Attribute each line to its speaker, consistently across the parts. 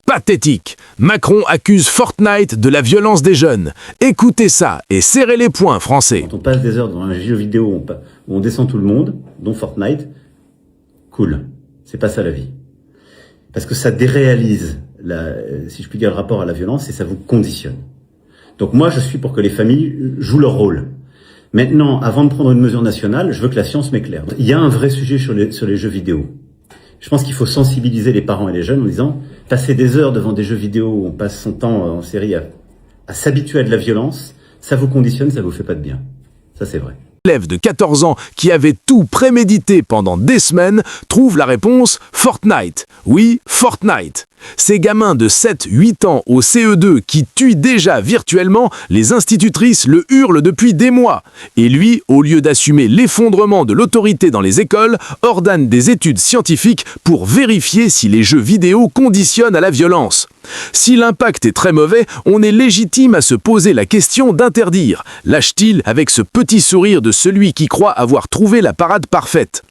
Speaker 1: Pathétique. Macron accuse Fortnite de la violence des jeunes. Écoutez ça et serrez les poings, Français.
Speaker 2: Quand on passe des heures dans un jeu vidéo où on descend tout le monde, dont Fortnite, cool. C'est pas ça la vie. Parce que ça déréalise, si je puis dire, le rapport à la violence et ça vous conditionne. Donc moi, je suis pour que les familles jouent leur rôle. Maintenant, avant de prendre une mesure nationale, je veux que la science m'éclaire. Il y a un vrai sujet sur les jeux vidéo. Je pense qu'il faut sensibiliser les parents et les jeunes en disant passer des heures devant des jeux vidéo où on passe son temps en série à s'habituer à de la violence, ça vous conditionne, ça vous fait pas de bien. Ça, c'est vrai.
Speaker 1: L'élève de 14 ans qui avait tout prémédité pendant des semaines trouve la réponse Fortnite. Oui, Fortnite. Ces gamins de 7-8 ans au CE2 qui tuent déjà virtuellement, les institutrices le hurlent depuis des mois. Et lui, au lieu d'assumer l'effondrement de l'autorité dans les écoles, ordonne des études scientifiques pour vérifier si les jeux vidéo conditionnent à la violence. Si l'impact est très mauvais, on est légitime à se poser la question d'interdire. Lâche-t-il avec ce petit sourire de celui qui croit avoir trouvé la parade parfaite?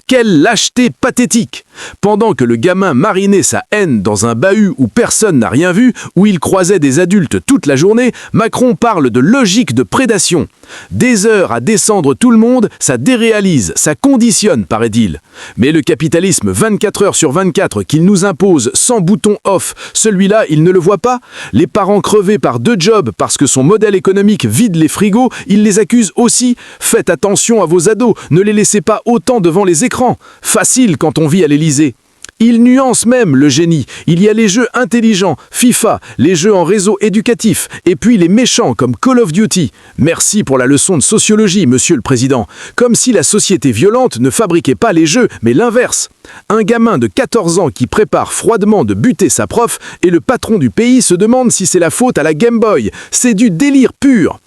Speaker 1: Quelle lâcheté pathétique! Pendant que le gamin marinait sa haine dans un bahut où personne n'a rien vu, où il croisait des adultes toute la journée, Macron parle de logique de prédation. Des heures à descendre tout le monde, ça déréalise, ça conditionne, paraît-il. Mais le capitalisme 24 heures sur 24 qu'il nous impose sans bouton off, celui-là, il ne le voit pas? Les parents crevés par 2 jobs parce que son modèle économique vide les frigos, il les accuse aussi. Faites attention à vos ados, ne les laissez pas autant devant les écrans. Facile quand on vit à l'Élysée. Il nuance même le génie. Il y a les jeux intelligents, FIFA, les jeux en réseau éducatif, et puis les méchants comme Call of Duty. Merci pour la leçon de sociologie, Monsieur le Président. Comme si la société violente ne fabriquait pas les jeux, mais l'inverse. Un gamin de 14 ans qui prépare froidement de buter sa prof et le patron du pays se demande si c'est la faute à la Game Boy. C'est du délire pur.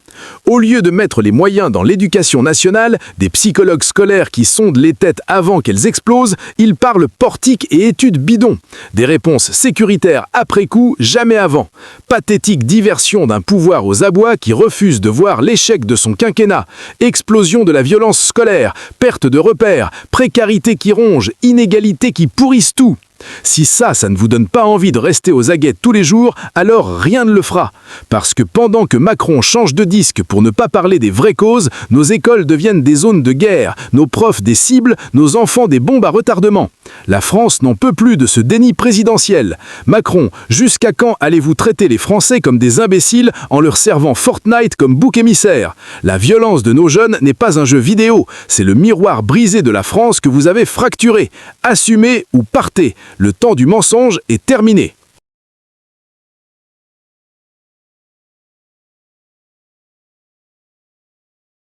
Speaker 1: Au lieu de mettre les moyens dans l'éducation nationale, des psychologues scolaires qui sondent les têtes avant qu'elles explosent, ils parlent portique et études bidons. Des réponses sécuritaires après coup, jamais avant. Pathétique diversion d'un pouvoir aux abois qui refuse de voir l'échec de son quinquennat. Explosion de la violence scolaire, perte de repères, précarité qui ronge, inégalité qui pourrissent tout. Si ça ne vous donne pas envie de rester aux aguets tous les jours, alors rien ne le fera. Parce que pendant que Macron change de disque pour ne pas parler des vraies causes, nos écoles deviennent des zones de guerre, nos profs des cibles, nos enfants des bombes à retardement. La France n'en peut plus de ce déni présidentiel. Macron, jusqu'à quand allez-vous traiter les Français comme des imbéciles en leur servant Fortnite comme bouc émissaire? La violence de nos jeunes n'est pas un jeu vidéo, c'est le miroir brisé de la France que vous avez fracturé. Assumez ou partez. Le temps du mensonge est terminé.